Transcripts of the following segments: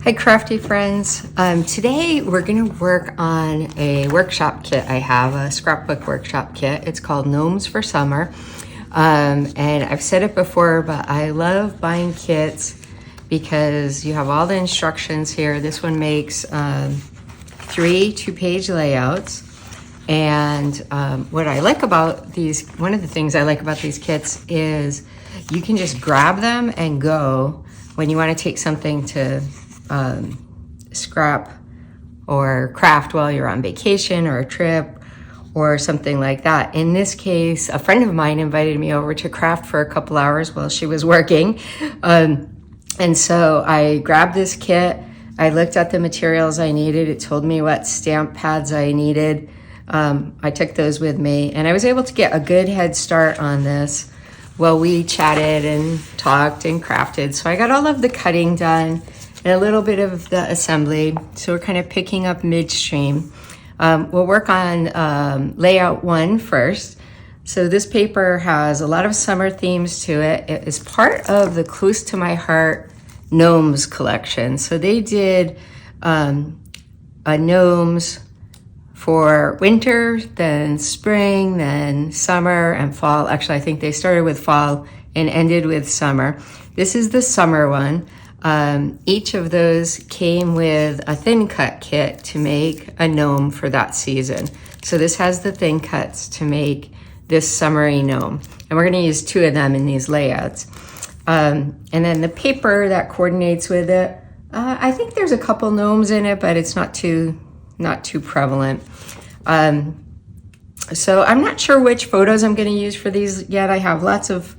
Hi crafty friends. Today we're going to work on a workshop kit. I have a scrapbook workshop kit. It's called Gnomes for Summer. And I've said it before, but I love buying kits because you have all the instructions here. This one makes 3 two-page layouts. And what I like about these, one of the things I like about these kits is you can just grab them and go when you want to take something to scrap or craft while you're on vacation or a trip or something like that. In this case, a friend of mine invited me over to craft for a couple hours while she was working. And so I grabbed this kit. I looked at the materials I needed. It told me what stamp pads I needed. I took those with me and I was able to get a good head start on this while we chatted and talked and crafted. So I got all of the cutting done and a little bit of the assembly. So we're kind of picking up midstream. We'll work on layout 1 first. So this paper has a lot of summer themes to it. It is part of the Close to My Heart Gnomes collection. So they did a Gnomes for winter, then spring, then summer and fall. Actually, I think they started with fall and ended with summer. This is the summer one. Each of those came with a thin cut kit to make a gnome for that season. So this has the thin cuts to make this summery gnome. And we're gonna use 2 of them in these layouts. And then the paper that coordinates with it, I think there's a couple gnomes in it, but it's not too prevalent. So I'm not sure which photos I'm gonna use for these yet. I have lots of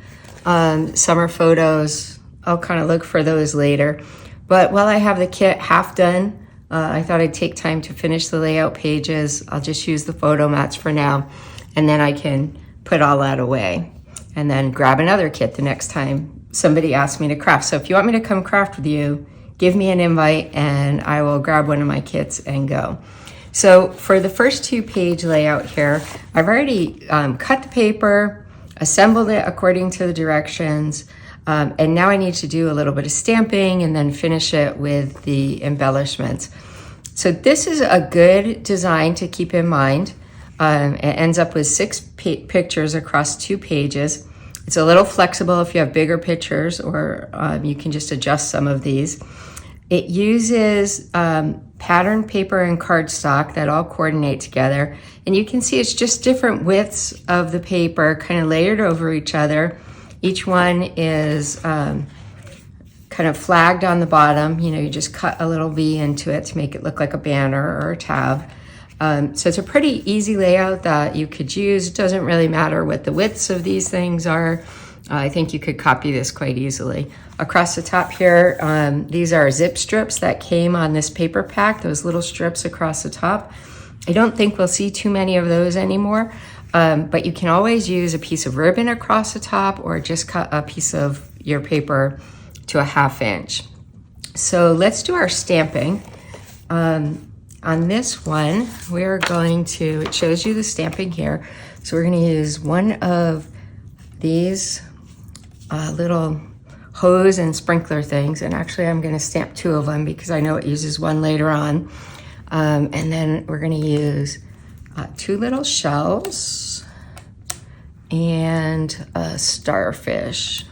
summer photos. I'll kind of look for those later. But while I have the kit half done, I thought I'd take time to finish the layout pages. I'll just use the photo mats for now, and then I can put all that away and then grab another kit the next time somebody asks me to craft. So if you want me to come craft with you, give me an invite and I will grab one of my kits and go. So for the first 2-page layout here, I've already cut the paper, assembled it according to the directions, and now I need to do a little bit of stamping and then finish it with the embellishments. So this is a good design to keep in mind. It ends up with 6 pictures across 2 pages. It's a little flexible if you have bigger pictures, or you can just adjust some of these. It uses pattern paper and cardstock that all coordinate together. And you can see it's just different widths of the paper kind of layered over each other. Each one is kind of flagged on the bottom. You know, you just cut a little V into it to make it look like a banner or a tab. So it's a pretty easy layout that you could use. It doesn't really matter what the widths of these things are. I think you could copy this quite easily. Across the top here, these are zip strips that came on this paper pack, those little strips across the top. I don't think we'll see too many of those anymore. But you can always use a piece of ribbon across the top or just cut a piece of your paper to a 1/2 inch. So let's do our stamping. On this one, we're going to, it shows you the stamping here. So we're gonna use one of these little hose and sprinkler things. And actually I'm gonna stamp 2 of them because I know it uses one later on. And then we're gonna use 2 little shells and a starfish.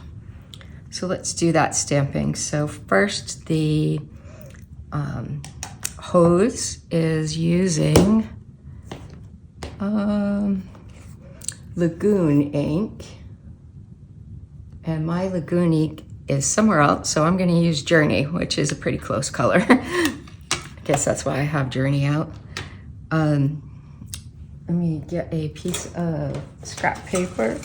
So let's do that stamping. So first the hose is using Lagoon ink, and my Lagoon ink is somewhere else, so I'm gonna use Journey, which is a pretty close color. I guess that's why I have Journey out. Let me get a piece of scrap paper.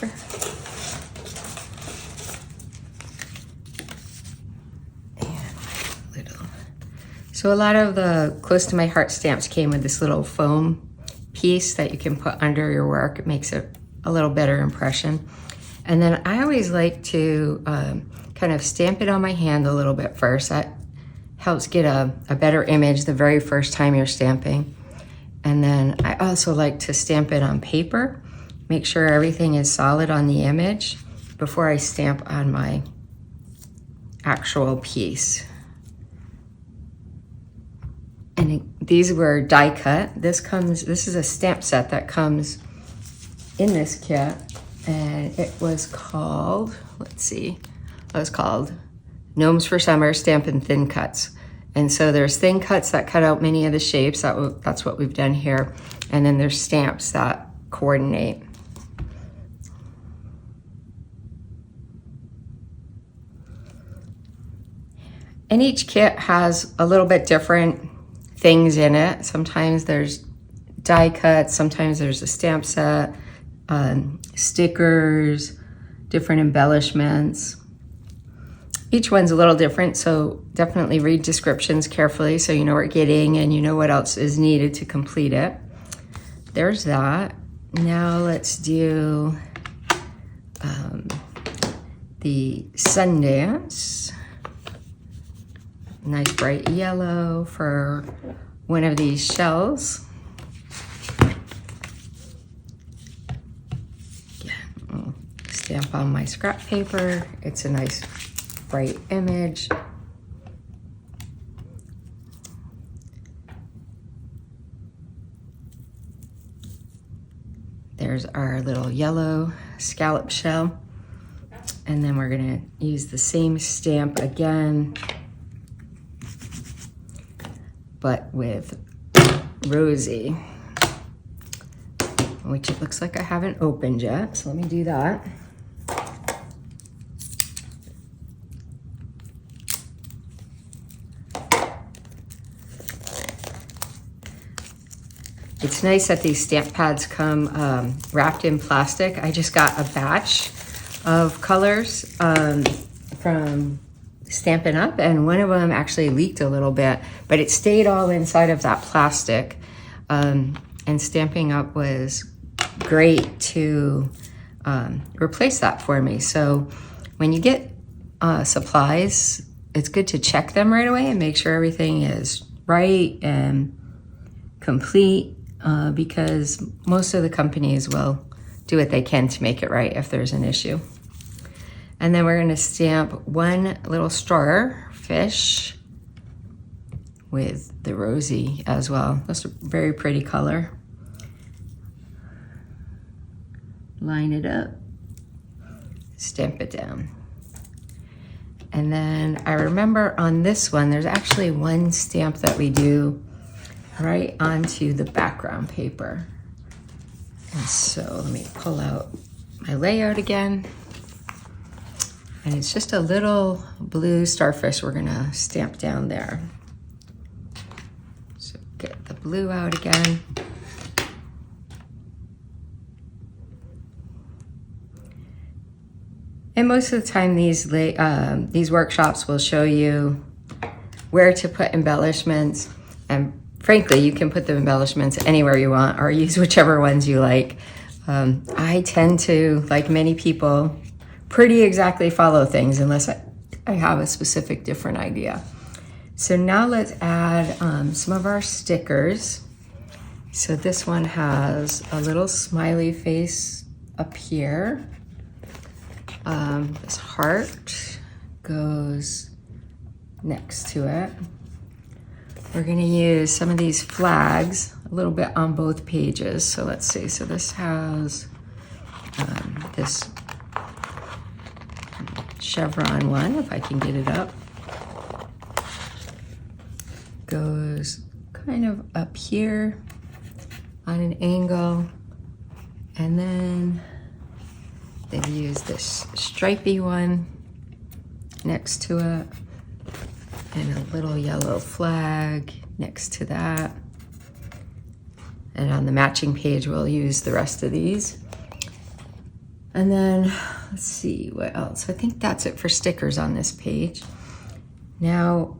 So a lot of the Close to My Heart stamps came with this little foam piece that you can put under your work. It makes it a little better impression. And then I always like to kind of stamp it on my hand a little bit first. That helps get a better image the very first time you're stamping. And then I also like to stamp it on paper, make sure everything is solid on the image before I stamp on my actual piece. these were die cut. This is a stamp set that comes in this kit, and it was called, let's see, it was called Gnomes for Summer Stampin' Thin Cuts. And so there's thin cuts that cut out many of the shapes. That's what we've done here. And then there's stamps that coordinate. And each kit has a little bit different things in it. Sometimes there's die cuts, sometimes there's a stamp set, stickers, different embellishments. Each one's a little different, so definitely read descriptions carefully so you know what you're getting and you know what else is needed to complete it. There's that. Now let's do the Sundance. Nice bright yellow for one of these shells. I'll stamp on my scrap paper. It's a nice bright image. There's our little yellow scallop shell. And then we're gonna use the same stamp again, but with Rosie, which it looks like I haven't opened yet. So let me do that. It's nice that these stamp pads come wrapped in plastic. I just got a batch of colors from Stampin' Up, and one of them actually leaked a little bit, but it stayed all inside of that plastic. And Stampin' Up was great to replace that for me. So when you get supplies, it's good to check them right away and make sure everything is right and complete. Because most of the companies will do what they can to make it right if there's an issue. And then we're going to stamp one little starfish with the Rosie as well. That's a very pretty color. Line it up, stamp it down. And then I remember on this one, there's actually one stamp that we do right onto the background paper. And so let me pull out my layout again. And it's just a little blue starfish we're gonna stamp down there. So get the blue out again. And most of the time these workshops will show you where to put embellishments, and frankly, you can put the embellishments anywhere you want or use whichever ones you like. I tend to, like many people, pretty exactly follow things unless I have a specific different idea. So now let's add some of our stickers. So this one has a little smiley face up here. This heart goes next to it. We're gonna use some of these flags a little bit on both pages. So let's see, so this has this chevron one, if I can get it up. Goes kind of up here on an angle. And then they've used this stripy one next to it. And a little yellow flag next to that. And on the matching page, we'll use the rest of these. And then, let's see, what else? I think that's it for stickers on this page. Now,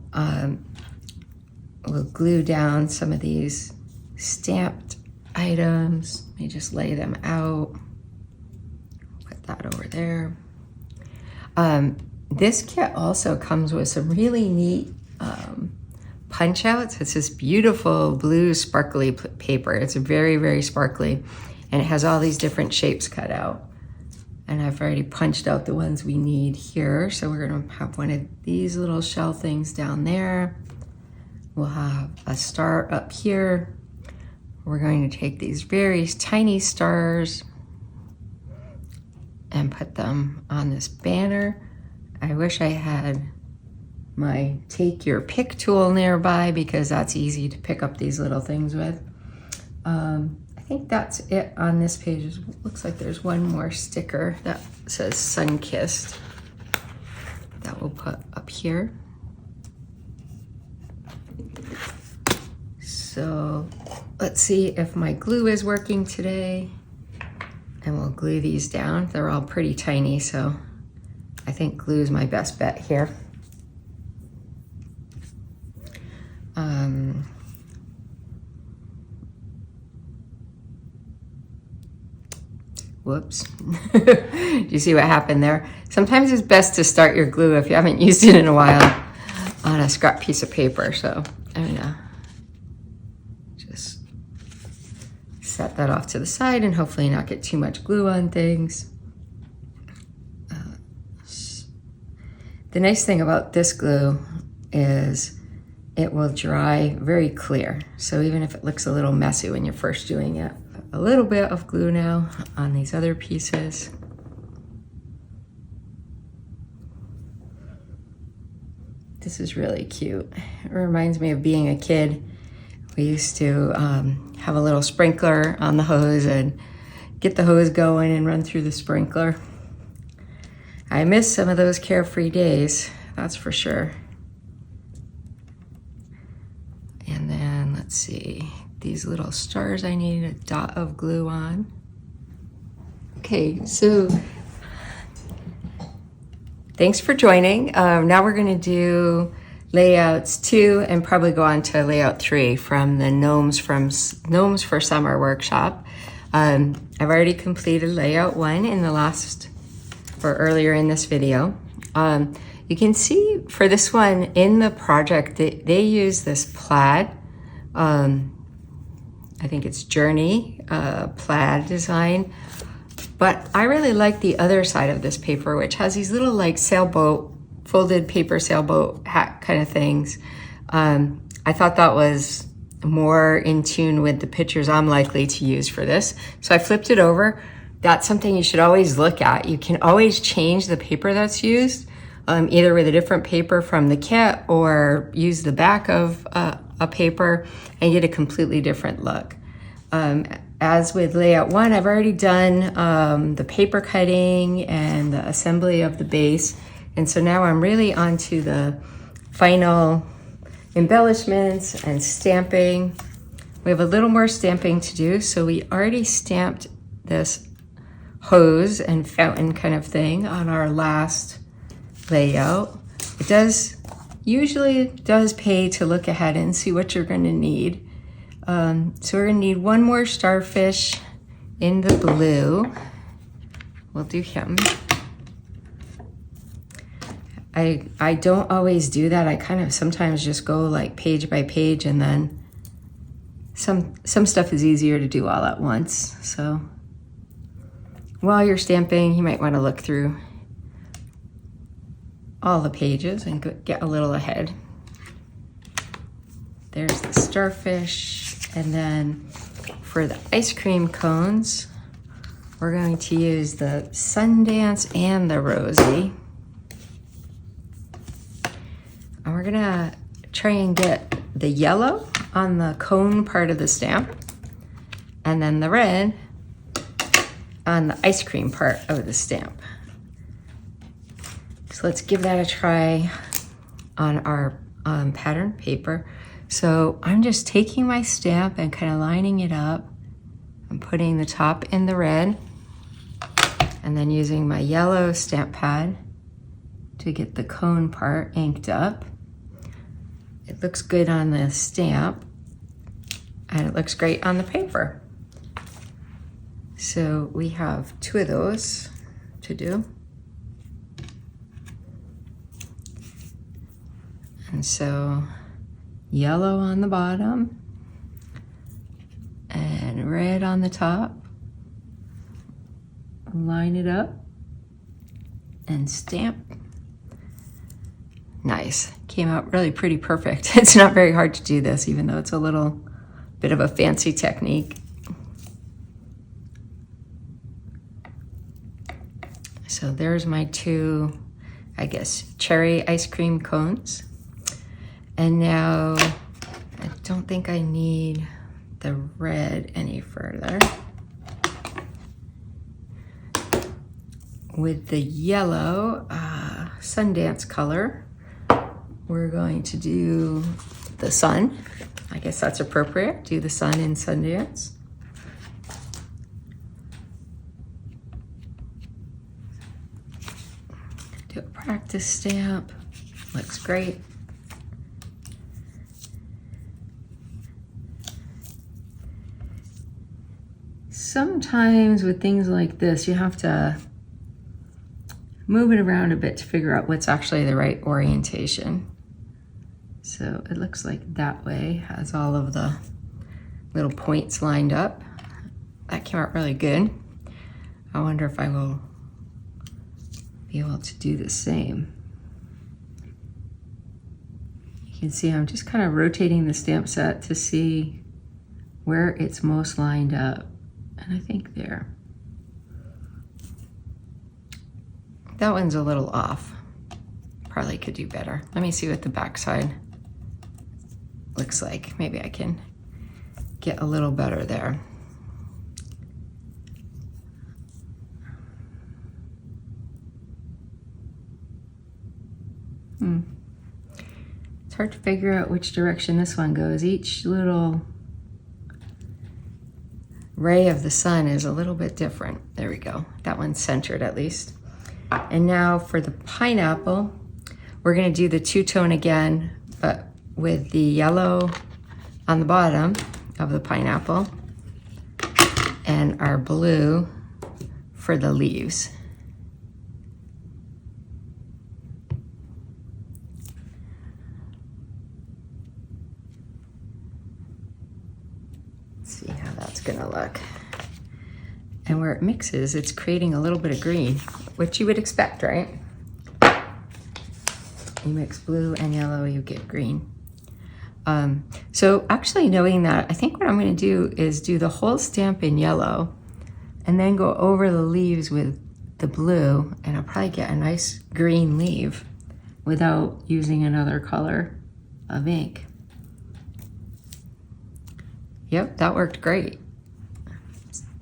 we'll glue down some of these stamped items. Let me just lay them out. Put that over there. This kit also comes with some really neat punch outs. It's this beautiful blue sparkly paper. It's very, very sparkly, and it has all these different shapes cut out. And I've already punched out the ones we need here. So we're gonna have one of these little shell things down there, We'll have a star up here. We're going to take these very tiny stars and put them on this banner. I wish I had my take your pick tool nearby because that's easy to pick up these little things with. I think that's it on this page. It looks like there's one more sticker that says Sun-Kissed that we'll put up here. So let's see if my glue is working today, and we'll glue these down. They're all pretty tiny, so I think glue is my best bet here. Whoops. Do you see what happened there? Sometimes it's best to start your glue if you haven't used it in a while on a scrap piece of paper. So I'm gonna just set that off to the side and hopefully not get too much glue on things. The nice thing about this glue is it will dry very clear. So even if it looks a little messy when you're first doing it, a little bit of glue now on these other pieces. This is really cute. It reminds me of being a kid. We used to have a little sprinkler on the hose and get the hose going and run through the sprinkler. I miss some of those carefree days, that's for sure. And then let's see, these little stars I need a dot of glue on. Okay, so thanks for joining. Now we're gonna do layouts 2 and probably go on to layout 3 from the Gnomes for Summer workshop. I've already completed layout 1 in the last, or earlier in this video. You can see for this one in the project, they use this plaid. I think it's Journey plaid design. But I really like the other side of this paper, which has these little like sailboat, folded paper sailboat hat kind of things. I thought that was more in tune with the pictures I'm likely to use for this. So I flipped it over. That's something you should always look at. You can always change the paper that's used, either with a different paper from the kit or use the back of a paper and get a completely different look. As with layout 1, I've already done the paper cutting and the assembly of the base. And so now I'm really onto the final embellishments and stamping. We have a little more stamping to do. So we already stamped this hose and fountain kind of thing on our last layout. It usually does pay to look ahead and see what you're going to need. So we're gonna need one more starfish in the blue. We'll do him. I don't always do that. I kind of sometimes just go like page by page, and then some stuff is easier to do all at once. So while you're stamping, you might want to look through all the pages and get a little ahead. There's the starfish. And then for the ice cream cones, we're going to use the Sundance and the Rosie. And we're gonna try and get the yellow on the cone part of the stamp, and then the red on the ice cream part of the stamp. So let's give that a try on our pattern paper. So I'm just taking my stamp and kind of lining it up. I'm putting the top in the red and then using my yellow stamp pad to get the cone part inked up. It looks good on the stamp and it looks great on the paper. So we have 2 of those to do. And so yellow on the bottom and red on the top. Line it up and stamp. Nice. Came out really pretty perfect. It's not very hard to do this, even though it's a little bit of a fancy technique. So there's my two, I guess, cherry ice cream cones. And now I don't think I need the red any further. With the yellow Sundance color, we're going to do the sun. I guess that's appropriate. Do the sun in Sundance. Do a practice stamp. Looks great. Sometimes with things like this, you have to move it around a bit to figure out what's actually the right orientation. So it looks like that way has all of the little points lined up. That came out really good. I wonder if I will be able to do the same. You can see I'm just kind of rotating the stamp set to see where it's most lined up. And I think there. That one's a little off. Probably could do better. Let me see what the back side looks like. Maybe I can get a little better there. It's hard to figure out which direction this one goes. Each little ray of the sun is a little bit different. There we go. That one's centered at least. And now for the pineapple, we're gonna do the two-tone again, but with the yellow on the bottom of the pineapple and our blue for the leaves. Let's see how that's gonna look. And where it mixes, it's creating a little bit of green, which you would expect, right? You mix blue and yellow, you get green. So actually knowing that, I think what I'm gonna do is do the whole stamp in yellow and then go over the leaves with the blue, and I'll probably get a nice green leaf without using another color of ink. Yep, that worked great.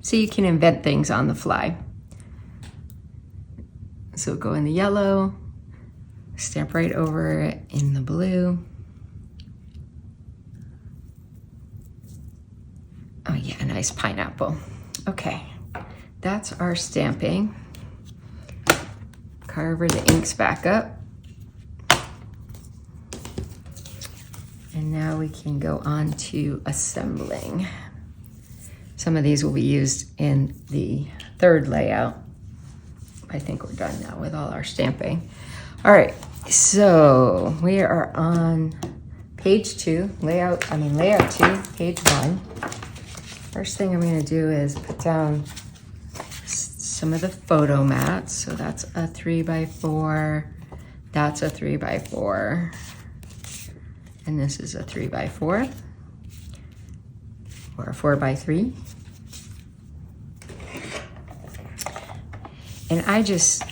So you can invent things on the fly. So go in the yellow, stamp right over it in the blue. Oh yeah, a nice pineapple. Okay, that's our stamping. Cover the inks back up. And now we can go on to assembling. Some of these will be used in the third layout. I think we're done now with all our stamping. All right, so we are on page 2, layout 2, page 1. First thing I'm gonna do is put down some of the photo mats. So that's a 3x4, that's a 3x4, and this is a 3x4, or a 4x3. And I just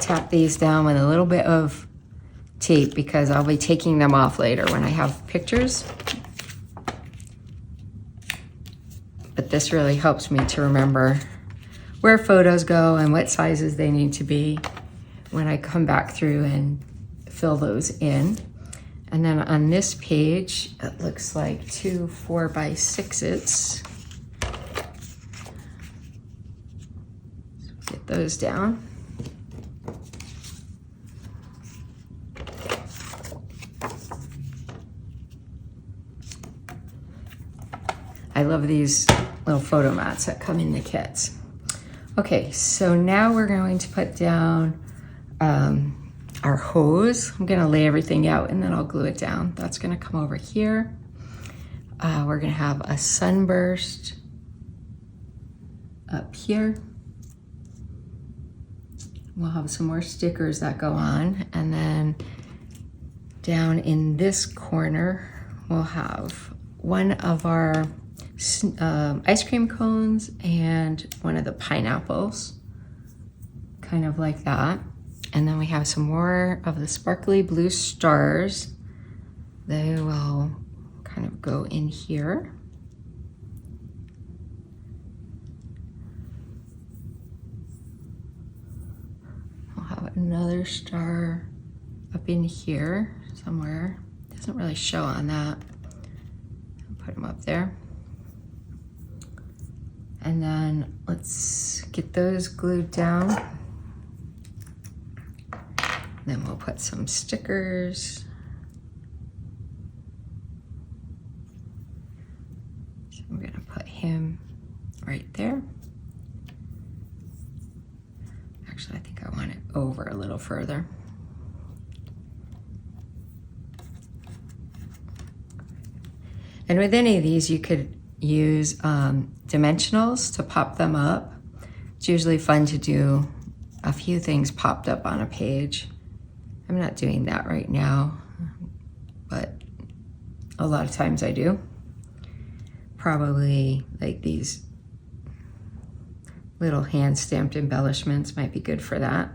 tap these down with a little bit of tape because I'll be taking them off later when I have pictures. But this really helps me to remember where photos go and what sizes they need to be when I come back through and fill those in. And then on this page, it looks like 2 4x6s. Get those down. I love these little photo mats that come in the kits. Okay, so now we're going to put down our hose. I'm gonna lay everything out and then I'll glue it down. That's gonna come over here. We're gonna have a sunburst up here. We'll have some more stickers that go on, and then Down in this corner, we'll have one of our ice cream cones and one of the pineapples, kind of like that. And then we have some more of the sparkly blue stars. They will kind of go in here. We'll have another star up in here somewhere. Doesn't really show on that. I'll put them up there. And then let's get those glued down. Then we'll put some stickers. So I'm gonna put him right there. Actually, I think I want it over a little further. And with any of these, you could use dimensionals to pop them up. It's usually fun to do a few things popped up on a page. I'm not doing that right now, but a lot of times I do. Probably like these little hand-stamped embellishments might be good for that.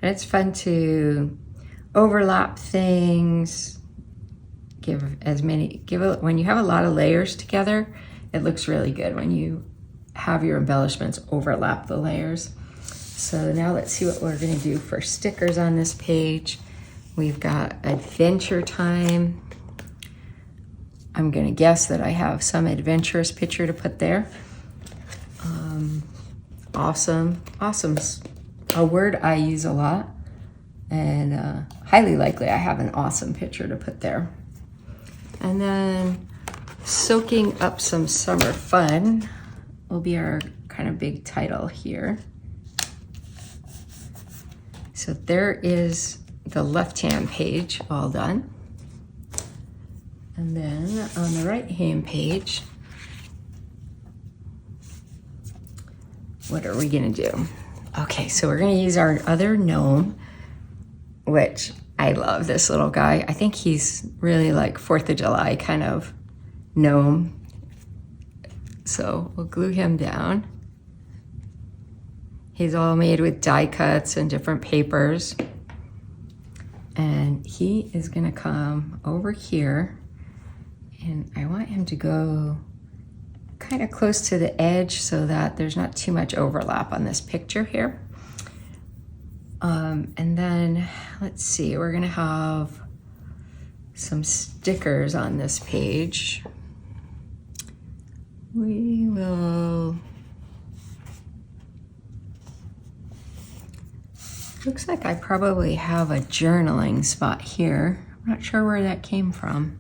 And it's fun to overlap things, when you have a lot of layers together, it looks really good when you have your embellishments overlap the layers. So now let's see what we're gonna do for stickers on this page. We've got Adventure Time. I'm gonna guess that I have some adventurous picture to put there. Awesome. Awesome's a word I use a lot, and highly likely I have an awesome picture to put there. And then Soaking Up Some Summer Fun will be our kind of big title here. So there is the left-hand page all done. And then on the right-hand page, what are we gonna do? Okay, so we're gonna use our other gnome, which I love this little guy. I think he's really like 4th of July kind of gnome. So we'll glue him down. He's all made with die cuts and different papers. And he is gonna come over here, and I want him to go kind of close to the edge so that there's not too much overlap on this picture here. And then let's see, we're gonna have some stickers on this page. We will, looks like I probably have a journaling spot here. I'm not sure where that came from.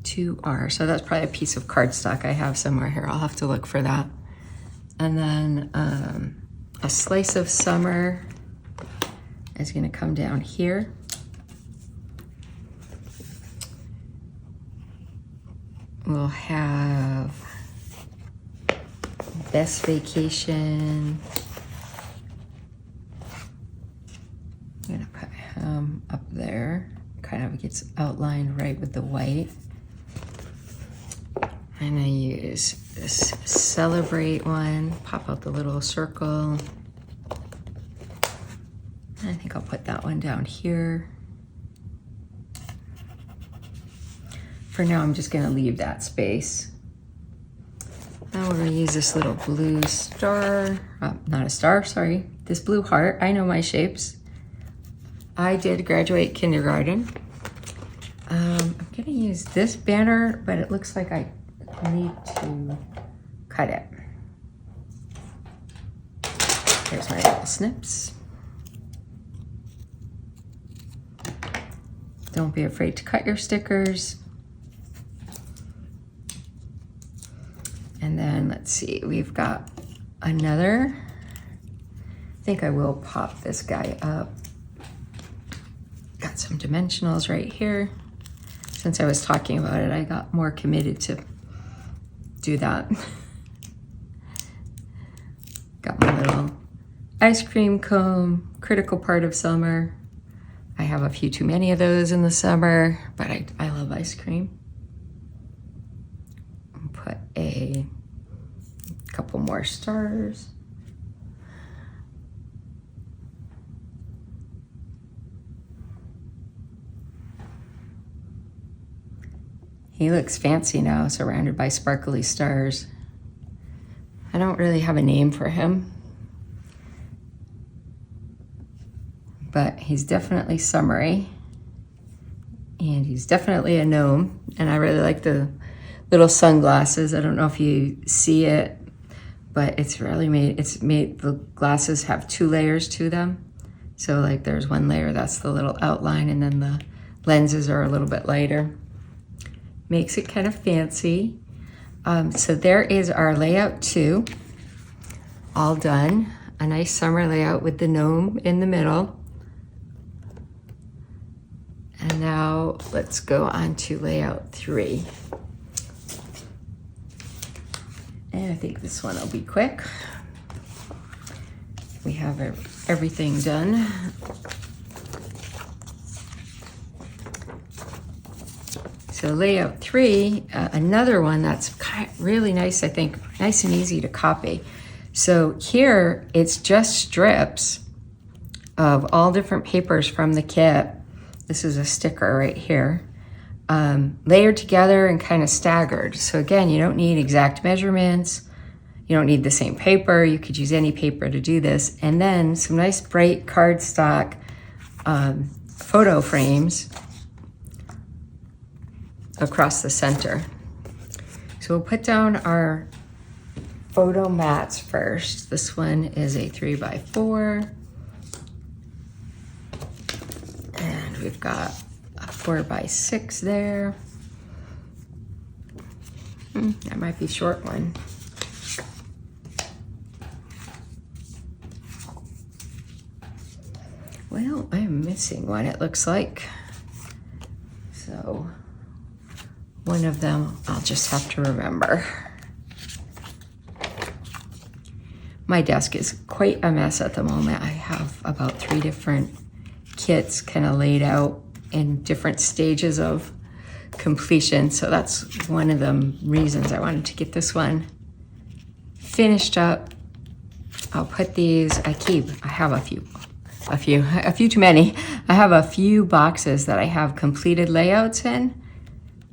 2R, so that's probably a piece of cardstock I have somewhere here. I'll have to look for that. And then a slice of summer is gonna come down here. We'll have Best Vacation. I'm gonna put him up there. Kind of gets outlined right with the white. I'm gonna use this Celebrate one, pop out the little circle. I think I'll put that one down here. For now, I'm just gonna leave that space. Now we're gonna use this little blue star, not a star, sorry, this blue heart. I know my shapes. I did graduate kindergarten. I'm gonna use this banner, but it looks like I need to cut it. There's my little snips. Don't be afraid to cut your stickers. And then let's see, we've got another. I think I will pop this guy up. Got some dimensionals right here. Since I was talking about it, I got more committed to do that. Got my little ice cream cone, critical part of summer. I have a few too many of those in the summer, but I love ice cream. Put a couple more stars. He looks fancy now, surrounded by sparkly stars. I don't really have a name for him, but he's definitely summery, and he's definitely a gnome, and I really like the little sunglasses. I don't know if you see it, but it's made, the glasses have 2 layers to them. So like there's one layer, that's the little outline, and then the lenses are a little bit lighter. Makes it kind of fancy. So there is our layout 2, all done. A nice summer layout with the gnome in the middle. And now let's go on to layout 3. And I think this one will be quick. We have everything done. So layout 3, another one that's really nice, I think, nice and easy to copy. So here, it's just strips of all different papers from the kit. This is a sticker right here, layered together and kind of staggered. So again, you don't need exact measurements. You don't need the same paper. You could use any paper to do this. And then some nice bright cardstock photo frames across the center. So we'll put down our photo mats first. This one is a 3x4. And we've got a 4x6 there. That might be a short one. Well, I'm missing one, it looks like. So one of them I'll just have to remember. My desk is quite a mess at the moment. I have about 3 different kits kind of laid out in different stages of completion. So that's one of the reasons I wanted to get this one finished up. I'll put these, I have a few too many. I have a few boxes that I have completed layouts in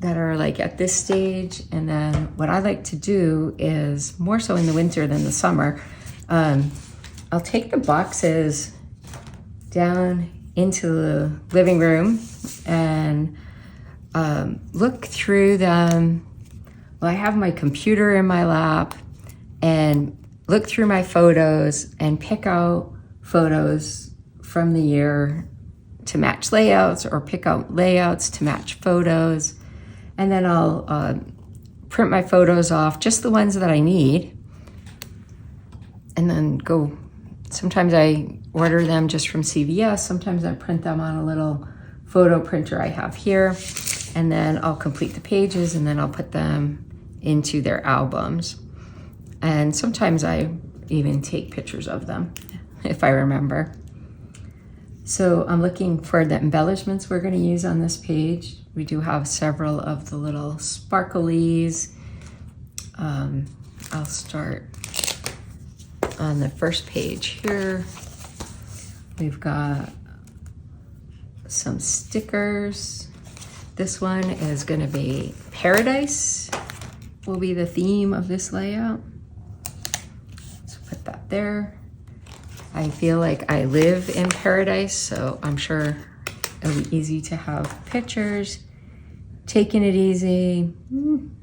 that are like at this stage. And then what I like to do is, more so in the winter than the summer, I'll take the boxes down into the living room and look through them. Well, I have my computer in my lap and look through my photos and pick out photos from the year to match layouts, or pick out layouts to match photos. And then I'll print my photos off, just the ones that I need, and then go. Sometimes I order them just from CVS. Sometimes I print them on a little photo printer I have here, and then I'll complete the pages, and then I'll put them into their albums. And sometimes I even take pictures of them if I remember. So I'm looking for the embellishments we're going to use on this page. We do have several of the little sparklies. I'll start on the first page here. We've got some stickers. This one is going to be paradise, will be the theme of this layout. So put that there. I feel like I live in paradise, so I'm sure it'll be easy to have pictures. Taking it easy,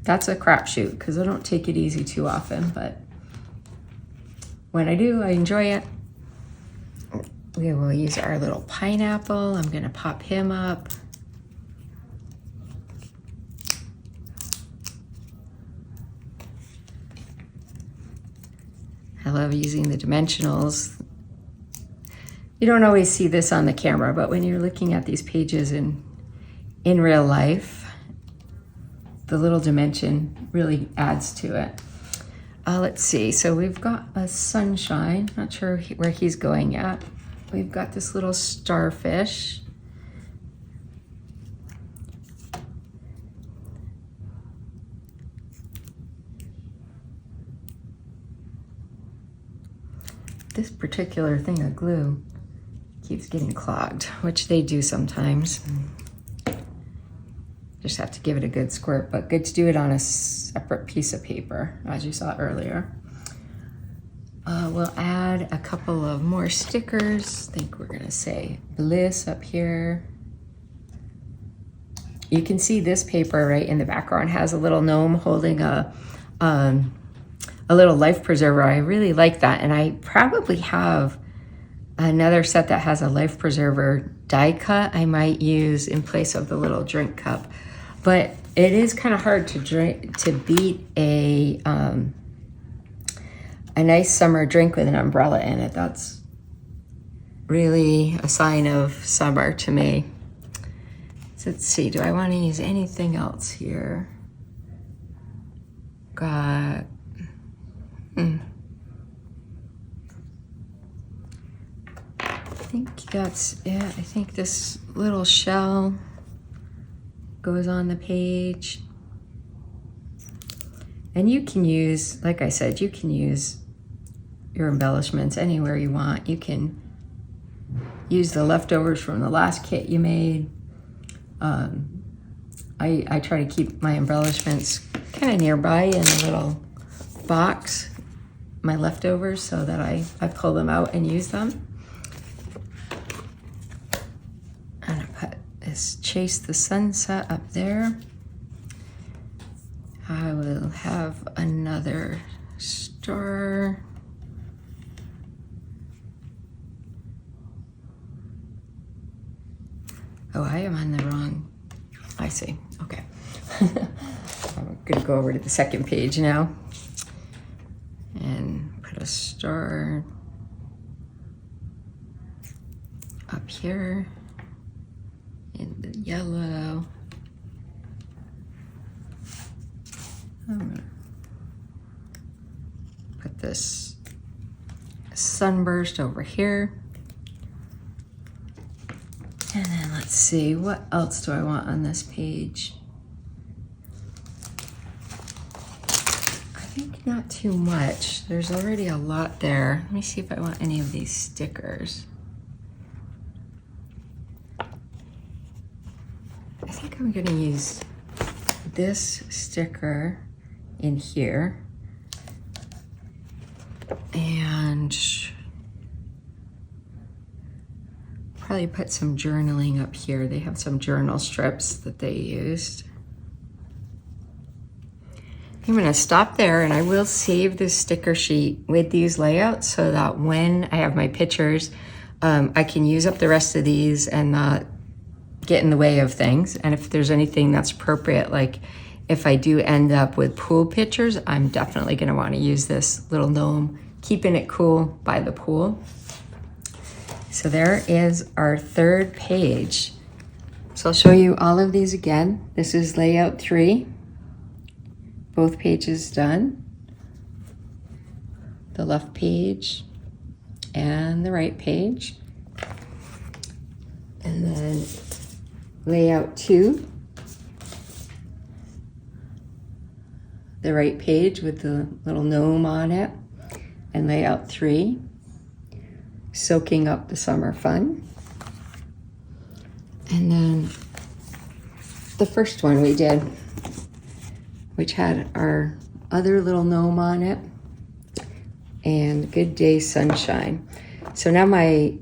that's a crapshoot because I don't take it easy too often, but when I do, I enjoy it. We will use our little pineapple. I'm gonna pop him up. I love using the dimensionals. You don't always see this on the camera, but when you're looking at these pages in real life, the little dimension really adds to it. Let's see, so we've got a sunshine, not sure where he's going yet. We've got this little starfish. This particular thing of glue keeps getting clogged, which they do sometimes. Just have to give it a good squirt, but good to do it on a separate piece of paper, as you saw earlier. We'll add a couple of more stickers. I think we're gonna say bliss up here. You can see this paper right in the background has a little gnome holding a little life preserver. I really like that, and I probably have another set that has a life preserver die cut I might use in place of the little drink cup. But it is kind of hard to beat a nice summer drink with an umbrella in it. That's really a sign of summer to me. So let's see, do I want to use anything else here? Got, I think that's it. I think this little shell goes on the page. And you can use, like I said, you can use your embellishments anywhere you want. You can use the leftovers from the last kit you made. I try to keep my embellishments kind of nearby in a little box, my leftovers, so that I pull them out and use them. I'm gonna put this Chase the Sunset up there. I will have another star. Oh, I am on the wrong, I see, okay. I'm gonna go over to the second page now and put a star up here in the yellow. I'm gonna put this sunburst over here. And then let's see, what else do I want on this page? I think not too much. There's already a lot there. Let me see if I want any of these stickers. I think I'm gonna use this sticker in here. And probably put some journaling up here. They have some journal strips that they used. I'm gonna stop there, and I will save this sticker sheet with these layouts so that when I have my pictures, I can use up the rest of these and not get in the way of things. And if there's anything that's appropriate, like if I do end up with pool pictures, I'm definitely gonna wanna use this little gnome, keeping it cool by the pool. So there is our third page. So I'll show you all of these again. This is layout 3. Both pages done. The left page and the right page. And then layout 2. The right page with the little gnome on it. And layout 3. Soaking up the summer fun. And then the first one we did, which had our other little gnome on it, and Good Day Sunshine. So now my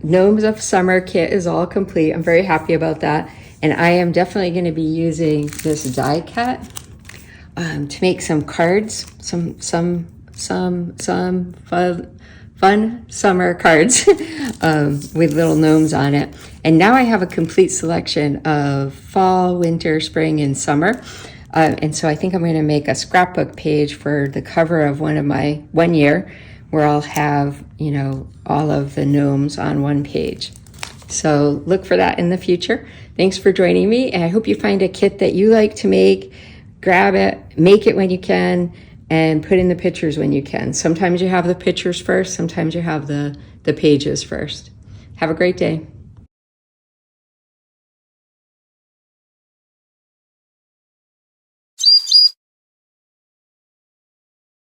Gnomes of Summer kit is all complete. I'm very happy about that. And I am definitely gonna be using this die cut to make some cards, some fun summer cards with little gnomes on it. And now I have a complete selection of fall, winter, spring, and summer. And so I think I'm gonna make a scrapbook page for the cover of one of my 1 year, where I'll have, you know, all of the gnomes on one page. So look for that in the future. Thanks for joining me, and I hope you find a kit that you like to make. Grab it, make it when you can, and put in the pictures when you can. Sometimes you have the pictures first, sometimes you have the pages first. Have a great day.